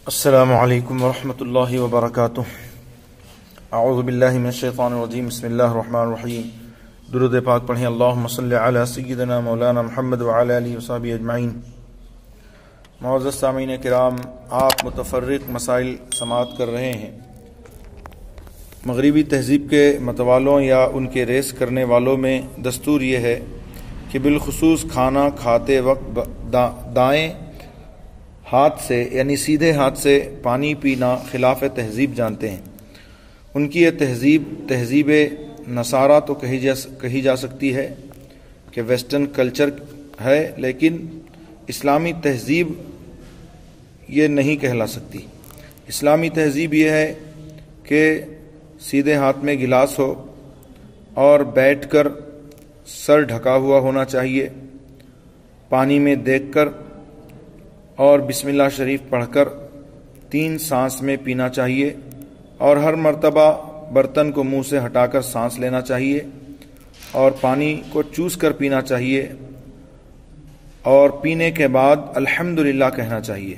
السلام علیکم ورحمۃ اللہ وبرکاتہ۔ اعوذ باللہ من الشیطان الرجیم، بسم اللہ الرحمن الرحیم۔ درود پاک پڑھیں، اللہم صلی علی سیدنا مولانا محمد وعلی آلہ وصحبہ اجمعین۔ معزز سامعین کرام، آپ متفرق مسائل سماعت کر رہے ہیں۔ مغربی تہذیب کے متوالوں یا ان کے ریس کرنے والوں میں دستور یہ ہے کہ بالخصوص کھانا کھاتے وقت دائیں ہاتھ سے یعنی سیدھے ہاتھ سے پانی پینا خلاف تہذیب جانتے ہیں۔ ان کی یہ تہذیب نصارہ تو کہی جا سکتی ہے کہ ویسٹرن کلچر ہے، لیکن اسلامی تہذیب یہ نہیں کہلا سکتی۔ اسلامی تہذیب یہ ہے کہ سیدھے ہاتھ میں گلاس ہو اور بیٹھ کر سر ڈھکا ہوا ہونا چاہیے، پانی میں دیکھ کر اور بسم اللہ شریف پڑھ کر 3 سانس میں پینا چاہیے، اور ہر مرتبہ برتن کو منہ سے ہٹا کر سانس لینا چاہیے اور پانی کو چوس کر پینا چاہیے، اور پینے کے بعد الحمدللہ کہنا چاہیے۔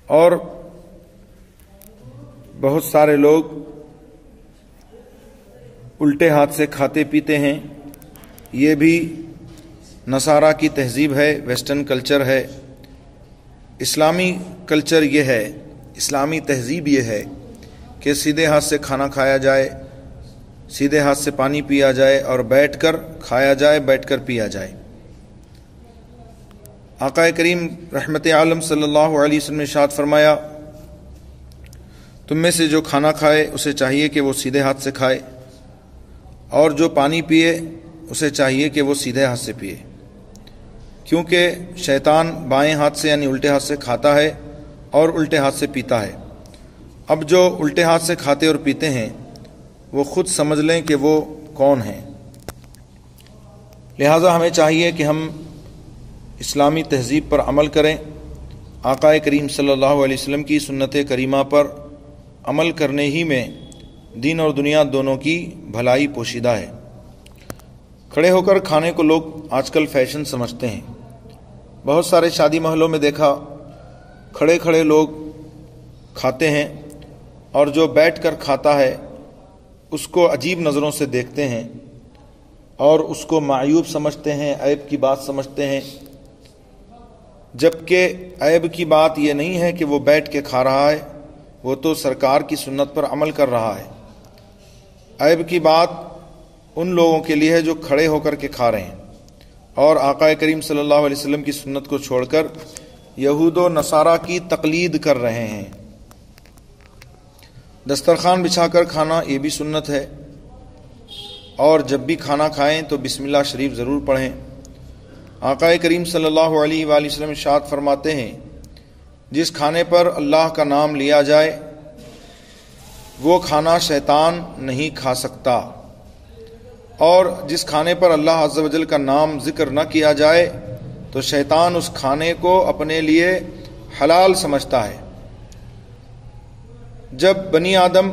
اور بہت سارے لوگ الٹے ہاتھ سے کھاتے پیتے ہیں، یہ بھی نصارہ کی تہذیب ہے، ویسٹرن کلچر ہے۔ اسلامی کلچر یہ ہے، اسلامی تہذیب یہ ہے کہ سیدھے ہاتھ سے کھانا کھایا جائے، سیدھے ہاتھ سے پانی پیا جائے، اور بیٹھ کر کھایا جائے، بیٹھ کر پیا جائے۔ آقا کریم رحمت عالم صلی اللہ علیہ وسلم نے ارشاد فرمایا، تم میں سے جو کھانا کھائے اسے چاہیے کہ وہ سیدھے ہاتھ سے کھائے، اور جو پانی پیے اسے چاہیے کہ وہ سیدھے ہاتھ سے پیے، کیونکہ شیطان بائیں ہاتھ سے یعنی الٹے ہاتھ سے کھاتا ہے اور الٹے ہاتھ سے پیتا ہے۔ اب جو الٹے ہاتھ سے کھاتے اور پیتے ہیں وہ خود سمجھ لیں کہ وہ کون ہیں۔ لہٰذا ہمیں چاہیے کہ ہم اسلامی تہذیب پر عمل کریں۔ آقا کریم صلی اللہ علیہ وسلم کی سنت کریمہ پر عمل کرنے ہی میں دین اور دنیا دونوں کی بھلائی پوشیدہ ہے۔ کھڑے ہو کر کھانے کو لوگ آج کل فیشن سمجھتے ہیں۔ بہت سارے شادی محلوں میں دیکھا کھڑے کھڑے لوگ کھاتے ہیں، اور جو بیٹھ کر کھاتا ہے اس کو عجیب نظروں سے دیکھتے ہیں اور اس کو معیوب سمجھتے ہیں، عیب کی بات سمجھتے ہیں، جبکہ عیب کی بات یہ نہیں ہے کہ وہ بیٹھ کے کھا رہا ہے، وہ تو سرکار کی سنت پر عمل کر رہا ہے۔ عیب کی بات ان لوگوں کے لیے ہے جو کھڑے ہو کر کے کھا رہے ہیں اور آقا کریم صلی اللہ علیہ وسلم کی سنت کو چھوڑ کر یہود و نصارہ کی تقلید کر رہے ہیں۔ دسترخوان بچھا کر کھانا یہ بھی سنت ہے، اور جب بھی کھانا کھائیں تو بسم اللہ شریف ضرور پڑھیں۔ آقا کریم صلی اللہ علیہ وآلہ وسلم ارشاد فرماتے ہیں، جس کھانے پر اللہ کا نام لیا جائے وہ کھانا شیطان نہیں کھا سکتا، اور جس کھانے پر اللہ عز و جل کا نام ذکر نہ کیا جائے تو شیطان اس کھانے کو اپنے لیے حلال سمجھتا ہے۔ جب بنی آدم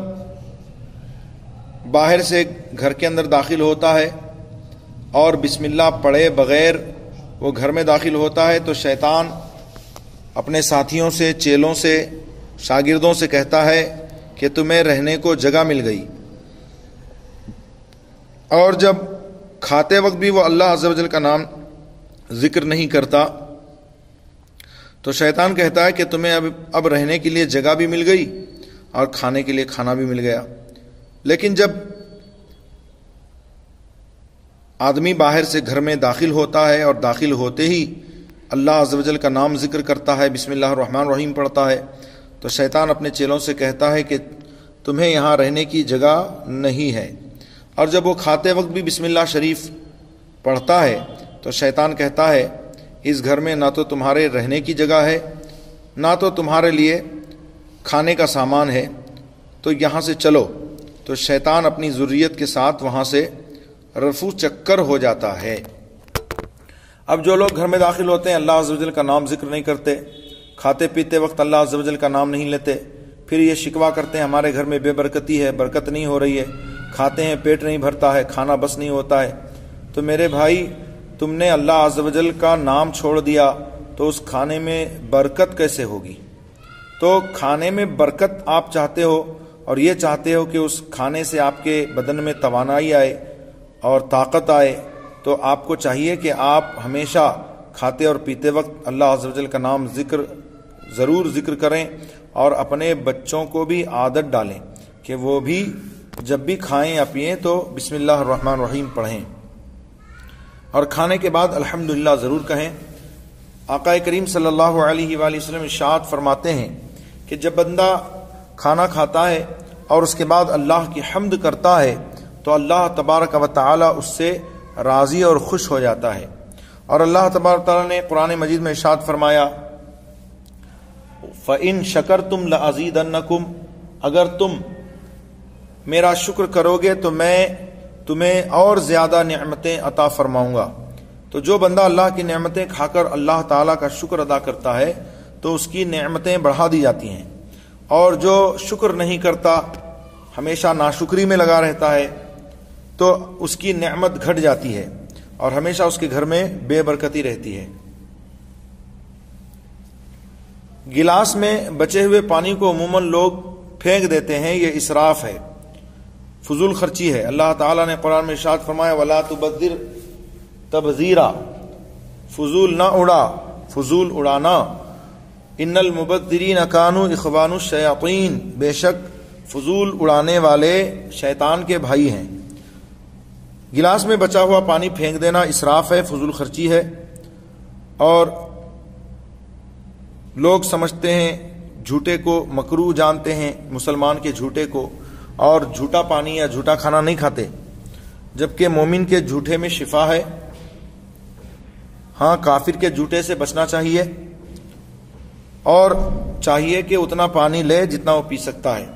باہر سے گھر کے اندر داخل ہوتا ہے اور بسم اللہ پڑھے بغیر وہ گھر میں داخل ہوتا ہے تو شیطان اپنے ساتھیوں سے، چیلوں سے، شاگردوں سے کہتا ہے کہ تمہیں رہنے کو جگہ مل گئی، اور جب کھاتے وقت بھی وہ اللہ عز و جل کا نام ذکر نہیں کرتا تو شیطان کہتا ہے کہ تمہیں اب رہنے کے لیے جگہ بھی مل گئی اور کھانے کے لیے کھانا بھی مل گیا۔ لیکن جب آدمی باہر سے گھر میں داخل ہوتا ہے اور داخل ہوتے ہی اللہ عز و جل کا نام ذکر کرتا ہے، بسم اللہ الرحمن الرحیم پڑھتا ہے، تو شیطان اپنے چیلوں سے کہتا ہے کہ تمہیں یہاں رہنے کی جگہ نہیں ہے۔ اور جب وہ کھاتے وقت بھی بسم اللہ شریف پڑھتا ہے تو شیطان کہتا ہے اس گھر میں نہ تو تمہارے رہنے کی جگہ ہے، نہ تو تمہارے لیے کھانے کا سامان ہے، تو یہاں سے چلو۔ تو شیطان اپنی ذریت کے ساتھ وہاں سے رفو چکر ہو جاتا ہے۔ اب جو لوگ گھر میں داخل ہوتے ہیں اللہ عز و جل کا نام ذکر نہیں کرتے، کھاتے پیتے وقت اللہ عز و جل کا نام نہیں لیتے، پھر یہ شکوہ کرتے ہیں ہمارے گھر میں بے برکتی ہے، برکت نہیں ہو رہی ہے، کھاتے ہیں پیٹ نہیں بھرتا ہے، کھانا بس نہیں ہوتا ہے، تو میرے بھائی تم نے اللہ عز و جل کا نام چھوڑ دیا تو اس کھانے میں برکت کیسے ہوگی؟ تو کھانے میں برکت آپ چاہتے ہو اور یہ چاہتے ہو کہ اس کھانے سے آپ کے بدن میں توانائی آئے اور طاقت آئے، تو آپ کو چاہیے کہ آپ ہمیشہ کھاتے اور پیتے وقت اللہ عز و جل کا نام ضرور ذکر کریں، اور اپنے بچوں کو بھی عادت ڈالیں کہ وہ بھی جب بھی کھائیں یا پئیں تو بسم اللہ الرحمن الرحیم پڑھیں، اور کھانے کے بعد الحمدللہ ضرور کہیں۔ آقا کریم صلی اللہ علیہ وآلہ وسلم ارشاد فرماتے ہیں کہ جب بندہ کھانا کھاتا ہے اور اس کے بعد اللہ کی حمد کرتا ہے تو اللہ تبارک و تعالی اس سے راضی اور خوش ہو جاتا ہے، اور اللہ تبارک و تعالی نے قرآن مجید میں ارشاد فرمایا فَإِن شَكَرْتُمْ لَأَزِيدَنَّكُمْ، اگر تم میرا شکر کرو گے تو میں تمہیں اور زیادہ نعمتیں عطا فرماؤں گا۔ تو جو بندہ اللہ کی نعمتیں کھا کر اللہ تعالیٰ کا شکر ادا کرتا ہے تو اس کی نعمتیں بڑھا دی جاتی ہیں، اور جو شکر نہیں کرتا، ہمیشہ ناشکری میں لگا رہتا ہے، تو اس کی نعمت گھٹ جاتی ہے اور ہمیشہ اس کے گھر میں بے برکتی رہتی ہے۔ گلاس میں بچے ہوئے پانی کو عموماً لوگ پھینک دیتے ہیں، یہ اسراف ہے، فضول خرچی ہے۔ اللہ تعالیٰ نے قرآن میں ارشاد فرمایا وَلَا تُبَذِّرْ تَبْذِيرًا، فضول نہ اڑا، فضول اڑانا۔ ان المبذرین کانوا اخوان الشیاطین، بے شک فضول اڑانے والے شیطان کے بھائی ہیں۔ گلاس میں بچا ہوا پانی پھینک دینا اسراف ہے، فضول خرچی ہے، اور لوگ سمجھتے ہیں جھوٹے کو مکروہ جانتے ہیں، مسلمان کے جھوٹے کو، اور جھوٹا پانی یا جھوٹا کھانا نہیں کھاتے، جبکہ مومن کے جھوٹے میں شفا ہے۔ ہاں، کافر کے جھوٹے سے بچنا چاہیے، اور چاہیے کہ اتنا پانی لے جتنا وہ پی سکتا ہے،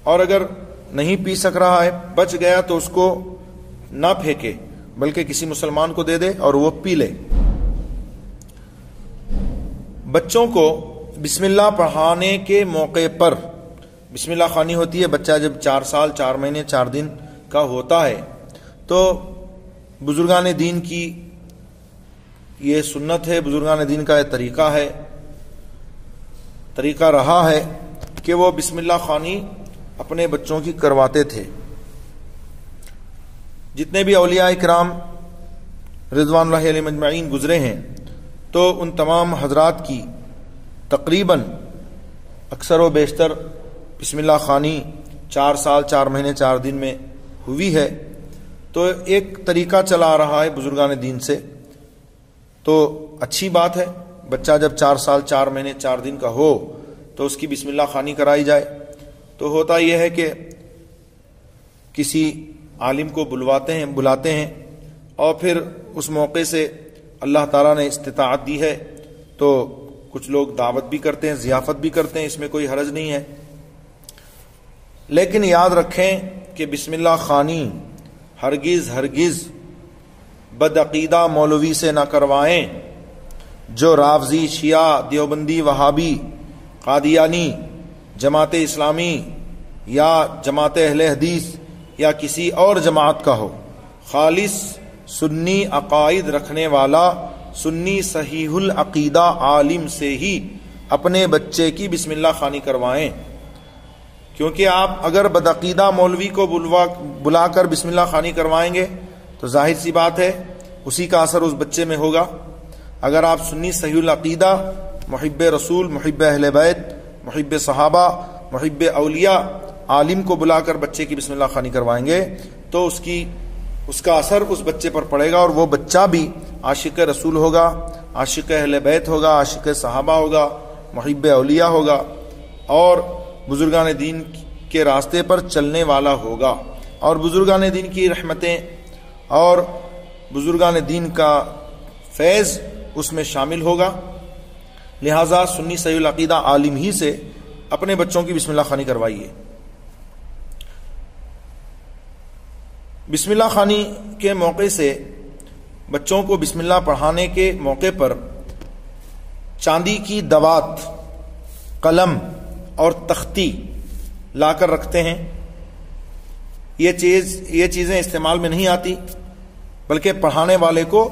اور اگر نہیں پی سک رہا ہے، بچ گیا تو اس کو نہ پھینکے بلکہ کسی مسلمان کو دے دے اور وہ پی لے۔ بچوں کو بسم اللہ پڑھانے کے موقع پر بسم اللہ خوانی ہوتی ہے۔ بچہ جب 4 سال 4 مہینے 4 دن کا ہوتا ہے تو بزرگان دین کی یہ سنت ہے، بزرگان دین کا یہ طریقہ رہا ہے کہ وہ بسم اللہ خوانی اپنے بچوں کی کرواتے تھے۔ جتنے بھی اولیاء کرام رضوان اللہ علیہم اجمعین گزرے ہیں تو ان تمام حضرات کی تقریباً اکثر و بیشتر بسم اللہ خوانی 4 سال 4 مہینے 4 دن میں ہوئی ہے۔ تو ایک طریقہ چلا آ رہا ہے بزرگان دین سے، تو اچھی بات ہے۔ بچہ جب 4 سال 4 مہینے 4 دن کا ہو تو اس کی بسم اللہ خوانی کرائی جائے۔ تو ہوتا یہ ہے کہ کسی عالم کو بلاتے ہیں اور پھر اس موقع سے اللہ تعالیٰ نے استطاعت دی ہے تو کچھ لوگ دعوت بھی کرتے ہیں، ضیافت بھی کرتے ہیں، اس میں کوئی حرج نہیں ہے۔ لیکن یاد رکھیں کہ بسم اللہ خوانی ہرگز بدعقیدہ مولوی سے نہ کروائیں، جو رافضی، شیعہ، دیوبندی، وہابی، قادیانی، جماعت اسلامی یا جماعت اہل حدیث یا کسی اور جماعت کا ہو، خالص سنی عقائد رکھنے والا، سنی صحیح العقیدہ عالم سے ہی اپنے بچے کی بسم اللہ خوانی کروائیں۔ کیونکہ آپ اگر بدعقیدہ مولوی کو بلا کر بسم اللہ خوانی کروائیں گے تو ظاہر سی بات ہے اسی کا اثر اس بچے میں ہوگا۔ اگر آپ سنی صحیح العقیدہ، محب رسول، محب اہل بیت، محب صحابہ، محب اولیاء عالم کو بلا کر بچے کی بسم اللہ خوانی کروائیں گے تو اس کا اثر اس بچے پر پڑے گا، اور وہ بچہ بھی عاشق رسول ہوگا، عاشق اہل بیت ہوگا، عاشق صحابہ ہوگا، محب اولیاء ہوگا، اور بزرگان دین کے راستے پر چلنے والا ہوگا، اور بزرگان دین کی رحمتیں اور بزرگان دین کا فیض اس میں شامل ہوگا۔ لہٰذا سنی صحیح العقیدہ عالم ہی سے اپنے بچوں کی بسم اللہ خوانی کروائیے۔ بسم اللہ خوانی کے موقع سے بچوں کو بسم اللہ پڑھانے کے موقع پر چاندی کی دوات، قلم اور تختی لا کر رکھتے ہیں۔ یہ چیزیں استعمال میں نہیں آتی، بلکہ پڑھانے والے کو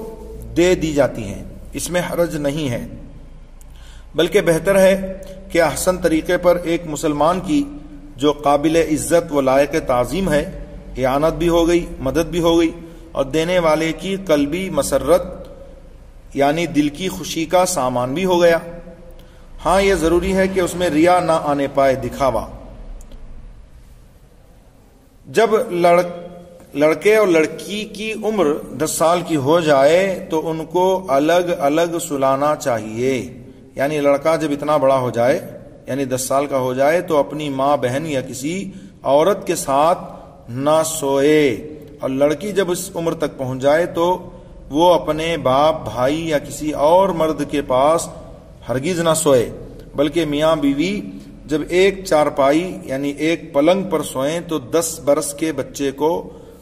دے دی جاتی ہیں، اس میں حرج نہیں ہے، بلکہ بہتر ہے کہ احسن طریقے پر ایک مسلمان کی جو قابل عزت و لائق تعظیم ہے، اعانت بھی ہو گئی، مدد بھی ہو گئی، اور دینے والے کی قلبی مسرت یعنی دل کی خوشی کا سامان بھی ہو گیا۔ ہاں یہ ضروری ہے کہ اس میں ریا نہ آنے پائے، دکھاوا۔ جب لڑکے اور لڑکی کی عمر 10 سال کی ہو جائے تو ان کو الگ الگ سلانا چاہیے، یعنی لڑکا جب اتنا بڑا ہو جائے یعنی 10 سال کا ہو جائے تو اپنی ماں بہن یا کسی عورت کے ساتھ نہ سوئے، اور لڑکی جب اس عمر تک پہنچ جائے تو وہ اپنے باپ، بھائی یا کسی اور مرد کے پاس ہرگز نہ سوئے، بلکہ میاں بیوی جب ایک چارپائی یعنی ایک پلنگ پر سوئیں تو 10 برس کے بچے کو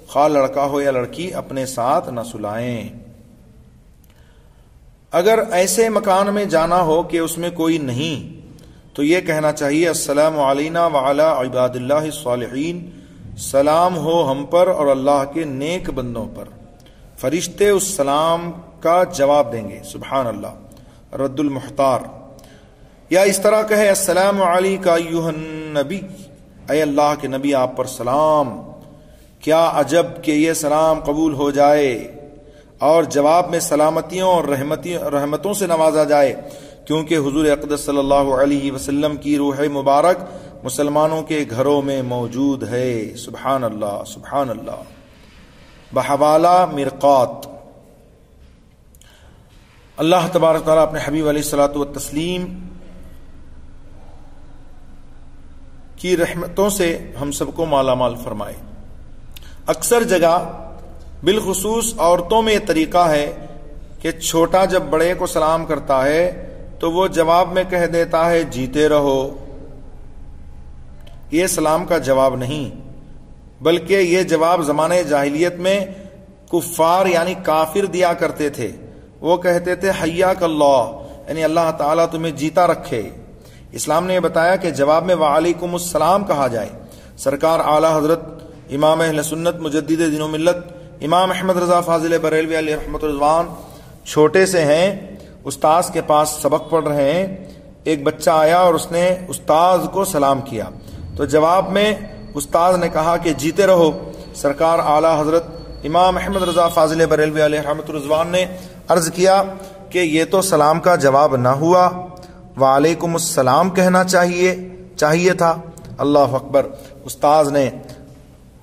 خواہ لڑکا ہو یا لڑکی اپنے ساتھ نہ سلائیں۔ اگر ایسے مکان میں جانا ہو کہ اس میں کوئی نہیں تو یہ کہنا چاہیے السلام علینا وعلی عباد اللہ الصالحین، سلام ہو ہم پر اور اللہ کے نیک بندوں پر۔ فرشتے اس سلام کا جواب دیں گے، سبحان اللہ۔ رد المحتار، یا اس طرح کہے السلام علیکہ ایھا النبی، اے اللہ کے نبی آپ پر سلام۔ کیا عجب کہ یہ سلام قبول ہو جائے اور جواب میں سلامتیوں اور رحمتوں سے نوازا جائے، کیونکہ حضور اقدس صلی اللہ علیہ وسلم کی روح مبارک مسلمانوں کے گھروں میں موجود ہے، سبحان اللہ سبحان اللہ۔ بحوالہ مرقات، اللہ تبارک تعالیٰ اپنے حبیب علیہ الصلوۃ والتسلیم کی رحمتوں سے ہم سب کو مالا مال فرمائے۔ اکثر جگہ بالخصوص عورتوں میں یہ طریقہ ہے کہ چھوٹا جب بڑے کو سلام کرتا ہے تو وہ جواب میں کہہ دیتا ہے جیتے رہو۔ یہ سلام کا جواب نہیں، بلکہ یہ جواب زمانے جاہلیت میں کفار یعنی کافر دیا کرتے تھے۔ وہ کہتے تھے حیاک اللہ، یعنی اللہ تعالیٰ تمہیں جیتا رکھے۔ اسلام نے یہ بتایا کہ جواب میں وعلیکم السلام کہا جائے۔ سرکار اعلیٰ حضرت امام اہل سنت مجدد دین و ملت امام احمد رضا فاضل بریلوی علیہ رحمۃ رضوان چھوٹے سے ہیں، استاذ کے پاس سبق پڑھ رہے ہیں، ایک بچہ آیا اور اس نے استاذ کو سلام کیا، تو جواب میں استاذ نے کہا کہ جیتے رہو۔ سرکار اعلیٰ حضرت امام احمد رضا فاضل بریلوی علیہ رحمۃ رضوان نے عرض کیا کہ یہ تو سلام کا جواب نہ ہوا، وعلیکم السلام کہنا چاہیے تھا۔ اللہ اکبر۔ استاذ نے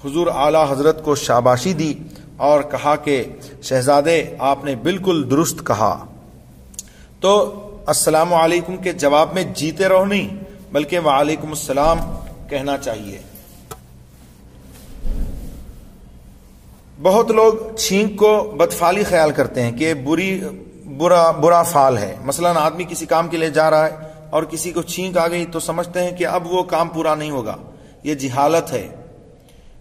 حضور اعلیٰ حضرت کو شاباشی دی اور کہا کہ شہزادے آپ نے بالکل درست کہا۔ تو السلام علیکم کے جواب میں جیتے رہو نہیں بلکہ وعلیکم السلام کہنا چاہیے۔ بہت لوگ چھینک کو بدفعلی خیال کرتے ہیں کہ برا فعل ہے۔ مثلا آدمی کسی کام کے لیے جا رہا ہے اور کسی کو چھینک آ گئی تو سمجھتے ہیں کہ اب وہ کام پورا نہیں ہوگا۔ یہ جہالت ہے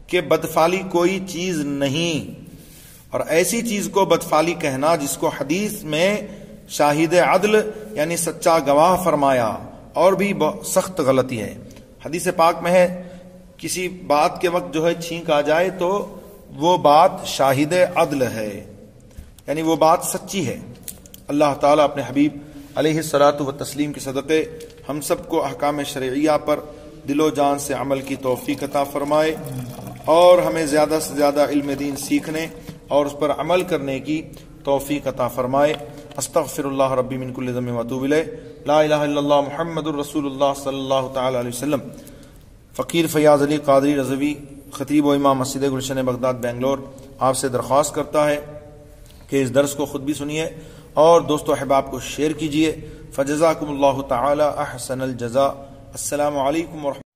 کہ بدفعلی کوئی چیز نہیں، اور ایسی چیز کو بدفعلی کہنا جس کو حدیث میں شاہد عدل یعنی سچا گواہ فرمایا، اور بھی سخت غلطی ہے۔ حدیث پاک میں ہے کسی بات کے وقت جو ہے چھینک آ جائے تو وہ بات شاہد عدل ہے، یعنی وہ بات سچی ہے۔ اللہ تعالیٰ اپنے حبیب علیہ الصلاۃ والتسلیم کے صدقے ہم سب کو احکام شرعیہ پر دل و جان سے عمل کی توفیق عطا فرمائے، اور ہمیں زیادہ سے زیادہ علم دین سیکھنے اور اس پر عمل کرنے کی توفیق عطا فرمائے۔ استغفر اللہ ربی من کل ذنب واتوب الیہ، لا الہ الا اللہ محمد الرسول اللہ صلی اللہ تعالی علیہ وسلم۔ فقیر فیاض علی قادری رضوی، خطیب و امام مسجد گلشن بغداد بنگلور، آپ سے درخواست کرتا ہے کہ اس درس کو خود بھی سنیے اور دوست و احباب کو شیئر کیجیے۔ فجزاکم اللہ تعالی احسن الجزاء۔ السلام علیکم ورحمۃ